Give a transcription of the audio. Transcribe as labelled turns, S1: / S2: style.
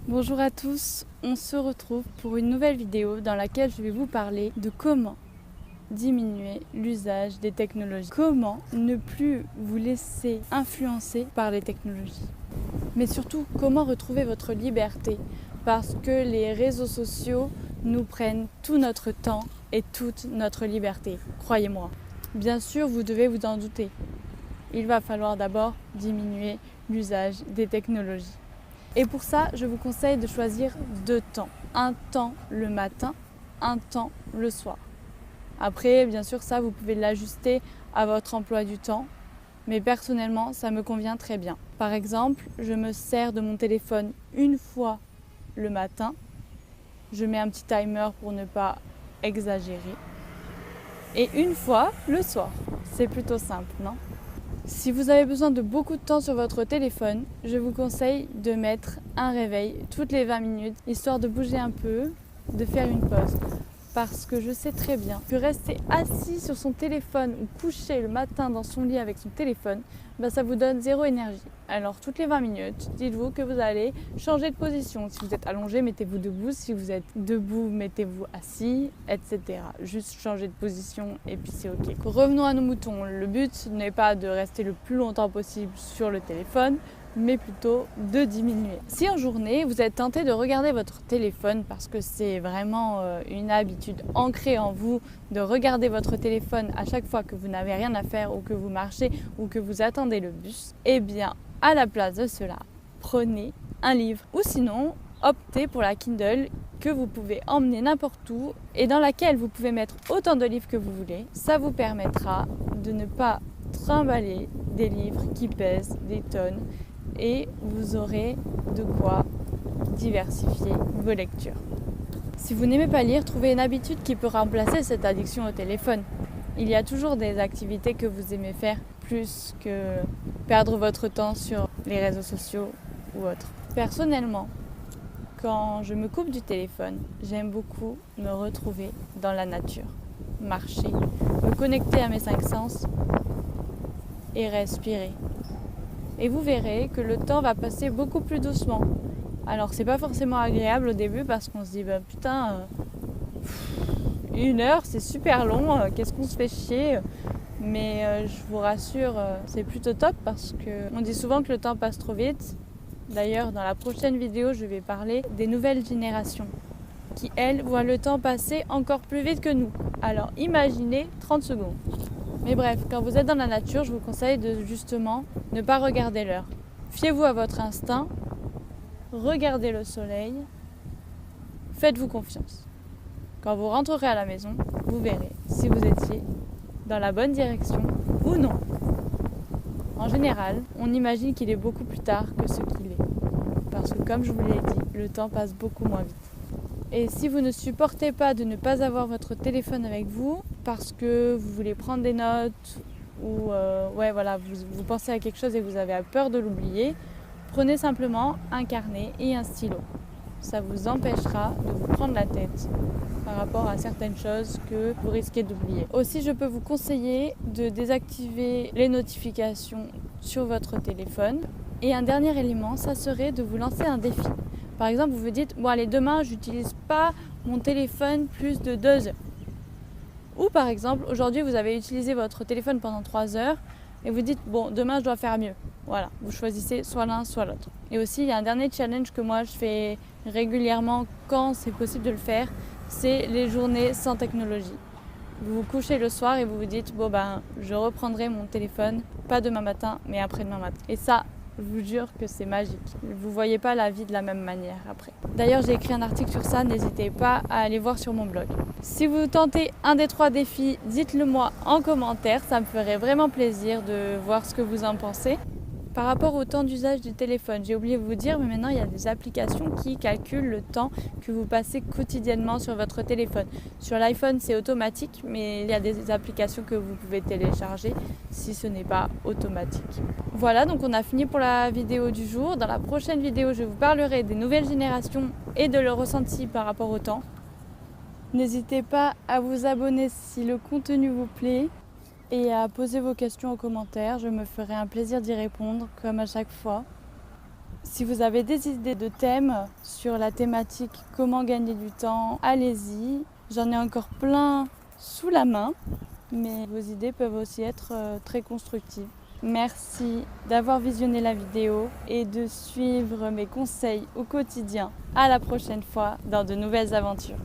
S1: Bonjour à tous, on se retrouve pour une nouvelle vidéo dans laquelle je vais vous parler de comment diminuer l'usage des technologies. Comment ne plus vous laisser influencer par les technologies. Mais surtout, comment retrouver votre liberté parce que les réseaux sociaux nous prennent tout notre temps et toute notre liberté, croyez-moi. Bien sûr, vous devez vous en douter. Il va falloir d'abord diminuer l'usage des technologies. Et pour ça, je vous conseille de choisir 2 temps. Un temps le matin, un temps le soir. Après, bien sûr, ça, vous pouvez l'ajuster à votre emploi du temps. Mais personnellement, ça me convient très bien. Par exemple, je me sers de mon téléphone une fois le matin. Je mets un petit timer pour ne pas exagérer. Et une fois le soir. C'est plutôt simple, non ? Si vous avez besoin de beaucoup de temps sur votre téléphone, je vous conseille de mettre un réveil toutes les 20 minutes, histoire de bouger un peu, de faire une pause. Parce que je sais très bien que rester assis sur son téléphone ou couché le matin dans son lit avec son téléphone, ça vous donne zéro énergie. Alors toutes les 20 minutes, dites-vous que vous allez changer de position. Si vous êtes allongé, mettez-vous debout. Si vous êtes debout, mettez-vous assis, etc. Juste changer de position et puis c'est ok. Revenons à nos moutons. Le but n'est pas de rester le plus longtemps possible sur le téléphone, mais plutôt de diminuer. Si en journée, vous êtes tenté de regarder votre téléphone parce que c'est vraiment une habitude ancrée en vous de regarder votre téléphone à chaque fois que vous n'avez rien à faire ou que vous marchez ou que vous attendez le bus, eh bien, à la place de cela, prenez un livre ou sinon, optez pour la Kindle que vous pouvez emmener n'importe où et dans laquelle vous pouvez mettre autant de livres que vous voulez. Ça vous permettra de ne pas trimballer des livres qui pèsent des tonnes et vous aurez de quoi diversifier vos lectures. Si vous n'aimez pas lire, trouvez une habitude qui peut remplacer cette addiction au téléphone. Il y a toujours des activités que vous aimez faire plus que perdre votre temps sur les réseaux sociaux ou autres. Personnellement, quand je me coupe du téléphone, j'aime beaucoup me retrouver dans la nature, marcher, me connecter à mes 5 sens et respirer. Et vous verrez que le temps va passer beaucoup plus doucement. Alors c'est pas forcément agréable au début parce qu'on se dit putain, 1 heure c'est super long, qu'est-ce qu'on se fait chier. Mais je vous rassure, c'est plutôt top parce qu'on dit souvent que le temps passe trop vite. D'ailleurs dans la prochaine vidéo je vais parler des nouvelles générations qui elles voient le temps passer encore plus vite que nous. Alors imaginez 30 secondes. Mais bref, quand vous êtes dans la nature, je vous conseille de justement ne pas regarder l'heure. Fiez-vous à votre instinct, regardez le soleil, faites-vous confiance. Quand vous rentrerez à la maison, vous verrez si vous étiez dans la bonne direction ou non. En général, on imagine qu'il est beaucoup plus tard que ce qu'il est. Parce que comme je vous l'ai dit, le temps passe beaucoup moins vite. Et si vous ne supportez pas de ne pas avoir votre téléphone avec vous, parce que vous voulez prendre des notes ou vous pensez à quelque chose et vous avez peur de l'oublier, prenez simplement un carnet et un stylo. Ça vous empêchera de vous prendre la tête par rapport à certaines choses que vous risquez d'oublier. Aussi, je peux vous conseiller de désactiver les notifications sur votre téléphone. Et un dernier élément, ça serait de vous lancer un défi. Par exemple, vous vous dites, demain, j'utilise pas mon téléphone plus de 2 heures. Ou par exemple, aujourd'hui, vous avez utilisé votre téléphone pendant 3 heures et vous dites, demain, je dois faire mieux. Voilà, vous choisissez soit l'un, soit l'autre. Et aussi, il y a un dernier challenge que moi, je fais régulièrement quand c'est possible de le faire, c'est les journées sans technologie. Vous vous couchez le soir et vous vous dites, je reprendrai mon téléphone, pas demain matin, mais après-demain matin. Et ça, je vous jure que c'est magique. Vous ne voyez pas la vie de la même manière après. D'ailleurs, j'ai écrit un article sur ça, n'hésitez pas à aller voir sur mon blog. Si vous tentez un des 3 défis, dites-le moi en commentaire, ça me ferait vraiment plaisir de voir ce que vous en pensez. Par rapport au temps d'usage du téléphone, j'ai oublié de vous dire, mais maintenant il y a des applications qui calculent le temps que vous passez quotidiennement sur votre téléphone. Sur l'iPhone, c'est automatique, mais il y a des applications que vous pouvez télécharger si ce n'est pas automatique. Voilà, donc on a fini pour la vidéo du jour. Dans la prochaine vidéo, je vous parlerai des nouvelles générations et de leur ressenti par rapport au temps. N'hésitez pas à vous abonner si le contenu vous plaît. Et à poser vos questions en commentaire, je me ferai un plaisir d'y répondre comme à chaque fois. Si vous avez des idées de thèmes sur la thématique comment gagner du temps, allez-y. J'en ai encore plein sous la main, mais vos idées peuvent aussi être très constructives. Merci d'avoir visionné la vidéo et de suivre mes conseils au quotidien. À la prochaine fois dans de nouvelles aventures.